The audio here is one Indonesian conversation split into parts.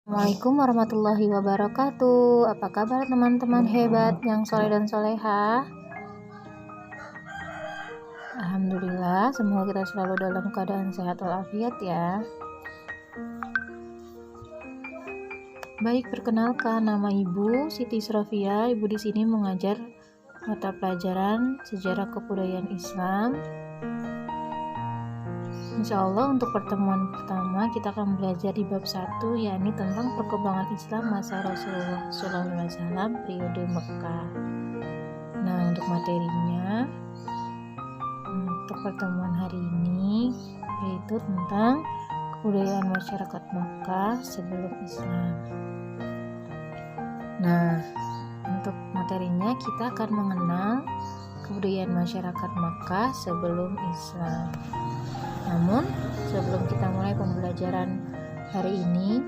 Assalamualaikum warahmatullahi wabarakatuh. Apa kabar teman-teman hebat yang soleh dan soleha? Alhamdulillah, semoga kita selalu dalam keadaan sehat walafiat ya. Baik, perkenalkan, nama Ibu Siti Srofia. Ibu di sini mengajar mata pelajaran Sejarah Kebudayaan Islam. Insya Allah untuk pertemuan pertama kita akan belajar di bab 1, yakni tentang perkembangan Islam masa Rasulullah SAW periode Mekah. Nah, untuk materinya untuk pertemuan hari ini yaitu tentang kebudayaan masyarakat Mekah sebelum Islam. Nah, untuk materinya kita akan mengenal kebudayaan masyarakat Mekah sebelum Islam. Namun, sebelum kita mulai pembelajaran hari ini,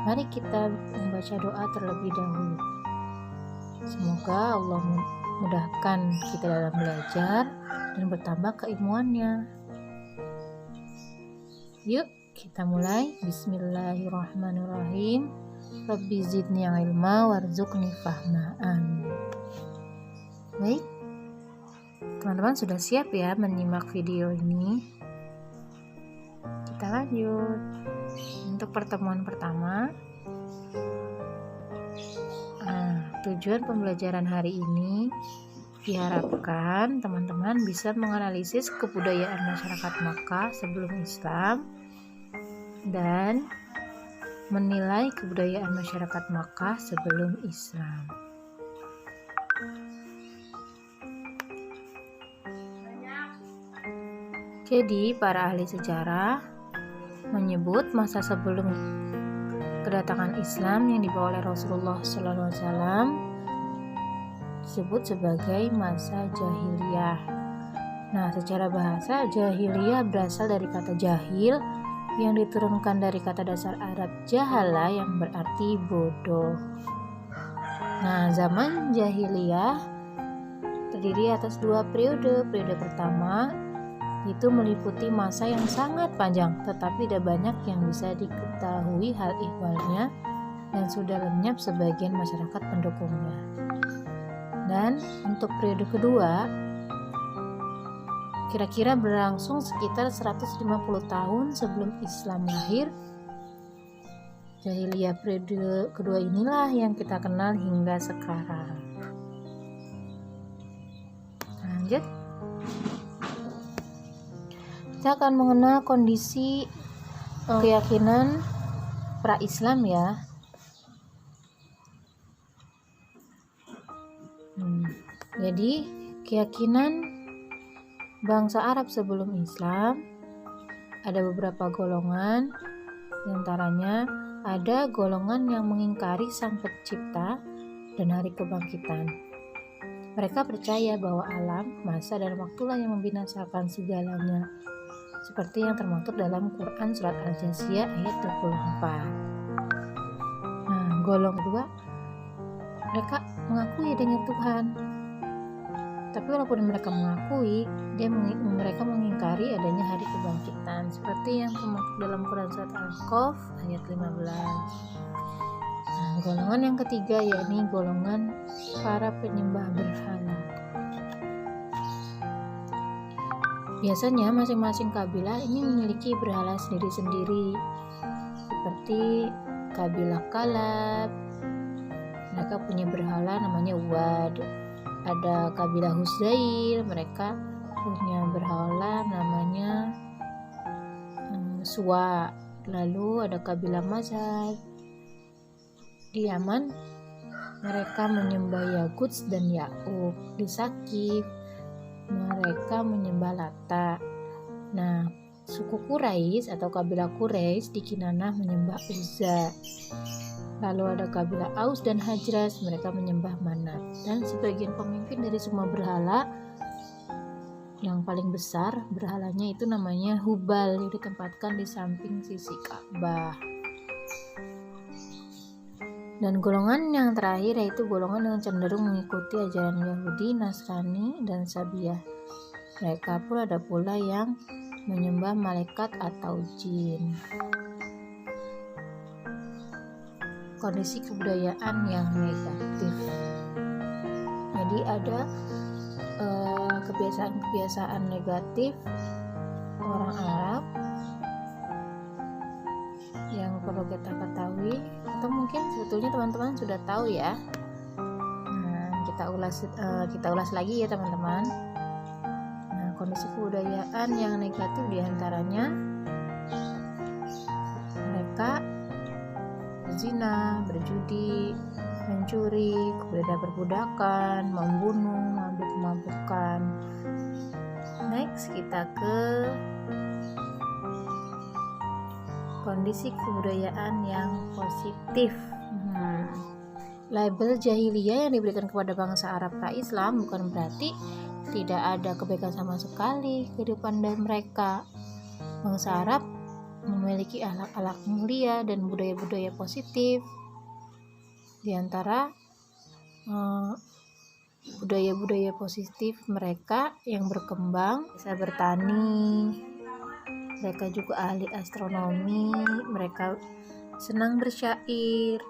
mari kita membaca doa terlebih dahulu. Semoga Allah mudahkan kita dalam belajar dan bertambah keilmuannya. Yuk, kita mulai. Bismillahirrahmanirrahim. Rabbi zidni ilma warzuqni fahma. Amin. Baik, teman-teman sudah siap ya menyimak video ini? Kita lanjut. Untuk pertemuan pertama, tujuan pembelajaran hari ini diharapkan teman-teman bisa menganalisis kebudayaan masyarakat Makkah sebelum Islam dan menilai kebudayaan masyarakat Makkah sebelum Islam. Jadi, para ahli sejarah menyebut masa sebelum kedatangan Islam yang dibawa oleh Rasulullah SAW disebut sebagai masa jahiliyah. Nah, secara bahasa jahiliyah berasal dari kata jahil yang diturunkan dari kata dasar Arab jahala yang berarti bodoh. Nah, zaman jahiliyah terdiri atas 2 periode. Periode pertama itu meliputi masa yang sangat panjang, tetapi tidak banyak yang bisa diketahui hal ihwalnya dan sudah lenyap sebagian masyarakat pendukungnya. Dan untuk periode kedua kira-kira berlangsung sekitar 150 tahun sebelum Islam lahir. Jahiliyah periode kedua inilah yang kita kenal hingga sekarang. Lanjut. Kita akan mengenal kondisi keyakinan pra-Islam ya. Jadi keyakinan bangsa Arab sebelum Islam ada beberapa golongan. Di antaranya ada golongan yang mengingkari Sang Pencipta dan hari kebangkitan. Mereka percaya bahwa alam, masa, dan waktulah yang membinasakan segalanya, seperti yang termaktub dalam Quran Surat Al-Jasiyah ayat 24. Nah, golongan kedua, mereka mengakui adanya Tuhan. Tapi walaupun mereka mengakui, mereka mengingkari adanya hari kebangkitan, seperti yang termaktub dalam Quran Surat Al-Kahf ayat 15. Nah, golongan yang ketiga yakni golongan para penyembah berhala. Biasanya masing-masing kabilah ini memiliki berhala sendiri-sendiri, seperti kabilah Kalab, mereka punya berhala namanya Wad. Ada kabilah Huzail, mereka punya berhala namanya Suwa. Lalu ada kabilah Mazhab. Di Yaman mereka menyembah Yaguts dan Ya'uq. Di Sakif mereka menyembah Lata. Nah, suku Quraisy atau kabilah Quraisy di Kinanah menyembah Uzza. Lalu ada kabilah Aus dan Hajraz, mereka menyembah Manat. Dan sebagian pemimpin dari semua berhala, yang paling besar berhalanya itu namanya Hubal, yang ditempatkan di samping sisi Ka'bah. Dan golongan yang terakhir yaitu golongan yang cenderung mengikuti ajaran Yahudi, Nasrani, dan Sabiah. Mereka pun ada pula yang menyembah malaikat atau jin. kondisi kebudayaan yang negatif. Jadi ada kebiasaan-kebiasaan negatif orang Arab yang perlu kita ketahui, atau mungkin sebetulnya teman-teman sudah tahu ya. Nah, kita ulas lagi ya teman-teman. Nah, kondisi kebudayaan yang negatif diantaranya mereka berzina, berjudi, mencuri, kemudian perbudakan, membunuh, mabuk-mabukan. Next, kita ke kondisi kebudayaan yang positif. Label jahiliyah yang diberikan kepada bangsa Arab pra-Islam bukan berarti tidak ada kebaikan sama sekali kehidupan dari mereka. Bangsa Arab memiliki akhlak-akhlak mulia dan budaya-budaya positif. Di antara budaya-budaya positif mereka yang berkembang, bisa bertani, mereka juga ahli astronomi, mereka senang bersyair,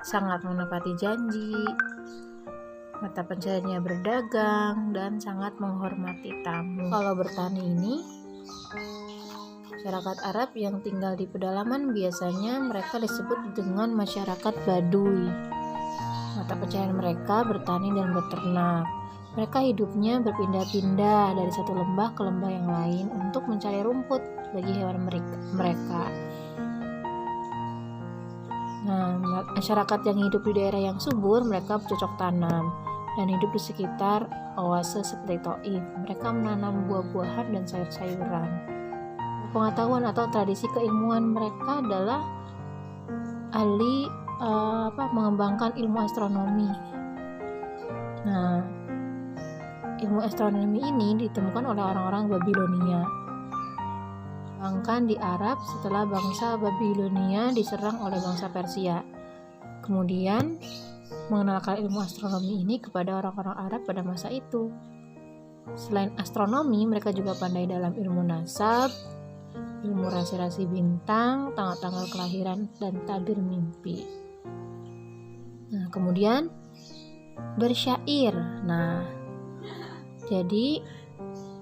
sangat menepati janji, mata pencahariannya berdagang, dan sangat menghormati tamu. Kalau bertani ini, masyarakat Arab yang tinggal di pedalaman biasanya mereka disebut dengan masyarakat Baduy. Mata pencaharian mereka bertani dan beternak. Mereka hidupnya berpindah-pindah dari satu lembah ke lembah yang lain untuk mencari rumput bagi hewan mereka. Nah, masyarakat yang hidup di daerah yang subur, mereka bercocok tanam dan hidup di sekitar oase seperti Taif. Mereka menanam buah-buahan dan sayur-sayuran. Pengetahuan atau tradisi keilmuan mereka adalah ahli mengembangkan ilmu astronomi. Nah, ilmu astronomi ini ditemukan oleh orang-orang Babilonia. Bahkan di Arab setelah bangsa Babilonia diserang oleh bangsa Persia. Kemudian mengenalkan ilmu astronomi ini kepada orang-orang Arab pada masa itu. Selain astronomi, mereka juga pandai dalam ilmu nasab, ilmu rasi-rasi bintang, tanggal-tanggal kelahiran, dan tabir mimpi. Nah, kemudian bersyair. Nah, jadi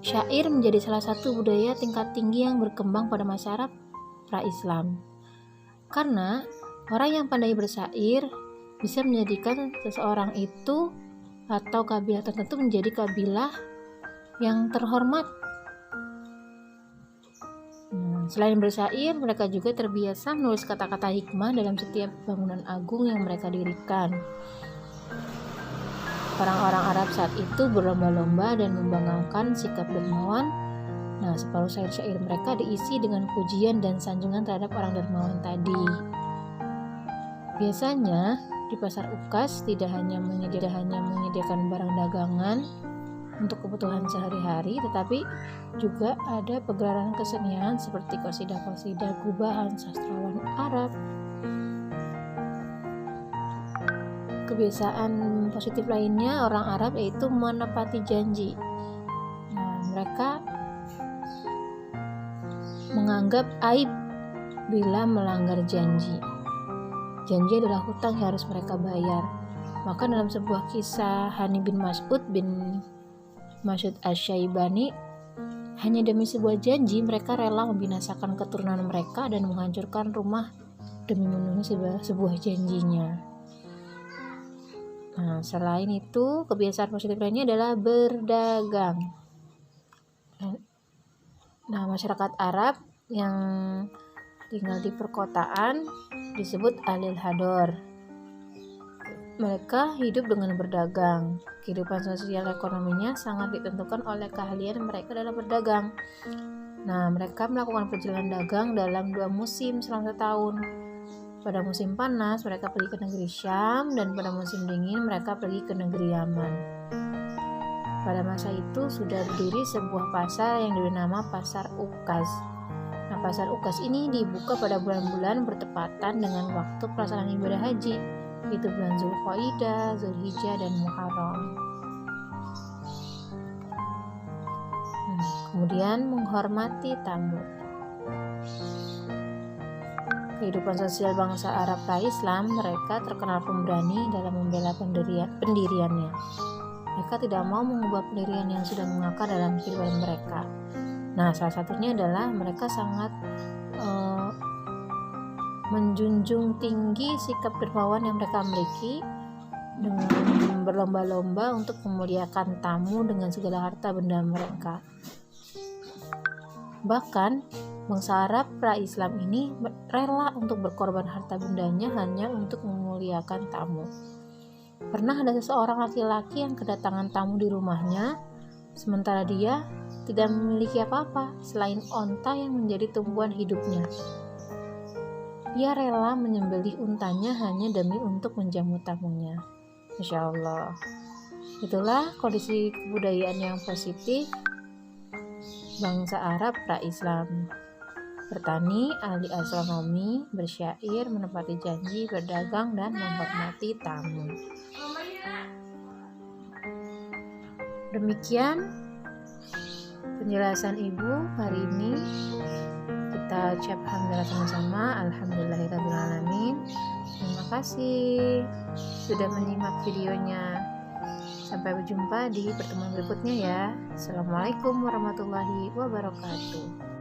syair menjadi salah satu budaya tingkat tinggi yang berkembang pada masa Arab pra-Islam. Karena orang yang pandai bersyair bisa menjadikan seseorang itu atau kabilah tertentu menjadi kabilah yang terhormat. Selain bersyair, mereka juga terbiasa menulis kata-kata hikmah dalam setiap bangunan agung yang mereka dirikan. Orang-orang Arab saat itu berlomba-lomba dan membanggakan sikap dermawan. Nah, separuh syair-syair mereka diisi dengan pujian dan sanjungan terhadap orang dermawan tadi. Biasanya di pasar Ukas tidak hanya menyediakan barang dagangan untuk kebutuhan sehari-hari, tetapi juga ada pegelaran kesenian seperti qasidah-qasidah gubahan sastrawan Arab. Kebiasaan positif lainnya orang Arab yaitu menepati janji. Nah, mereka menganggap aib bila melanggar janji. Janji adalah hutang yang harus mereka bayar. Maka dalam sebuah kisah Hani bin Mas'ud Asy-Syaibani, hanya demi sebuah janji mereka rela membinasakan keturunan mereka dan menghancurkan rumah demi memenuhi sebuah janjinya. Nah, selain itu, kebiasaan positif lainnya adalah berdagang. Nah, masyarakat Arab yang tinggal di perkotaan disebut Ahlul Hador. Mereka hidup dengan berdagang. Kehidupan sosial ekonominya sangat ditentukan oleh keahlian mereka dalam berdagang. Nah, mereka melakukan perjalanan dagang dalam 2 musim selama setahun. Pada musim panas, mereka pergi ke negeri Syam, dan pada musim dingin, mereka pergi ke negeri Yaman. Pada masa itu, sudah berdiri sebuah pasar yang diberi nama Pasar Ukas. Nah, Pasar Ukas ini dibuka pada bulan-bulan bertepatan dengan waktu pelaksanaan ibadah haji, yaitu bulan Zulqa'dah, Zulhijjah, dan Muharram. Kemudian menghormati tamu. kehidupan sosial bangsa Arab pra-Islam, mereka terkenal pemberani dalam membela pendiriannya. Mereka tidak mau mengubah pendirian yang sudah mengakar dalam kehidupan mereka. Nah, salah satunya adalah mereka sangat menjunjung tinggi sikap dermawan yang mereka miliki dengan berlomba-lomba untuk memuliakan tamu dengan segala harta benda mereka. Bahkan bangsa Arab pra-Islam ini rela untuk berkorban harta bendanya hanya untuk memuliakan tamu. Pernah ada seseorang laki-laki yang kedatangan tamu di rumahnya, sementara dia tidak memiliki apa-apa selain onta yang menjadi tumpuan hidupnya. Ia rela menyembelih untanya hanya demi untuk menjamu tamunya. Masya Allah. Itulah kondisi kebudayaan yang positif bangsa Arab pra-Islam. Bertani, ahli astronomi, bersyair, menepati janji, berdagang, dan menghormati tamu. Demikian penjelasan Ibu hari ini. Kita ucap alhamdulillah sama-sama. Alhamdulillahirrahmanirrahim. Terima kasih sudah menyimak videonya. Sampai berjumpa di pertemuan berikutnya ya. Assalamualaikum warahmatullahi wabarakatuh.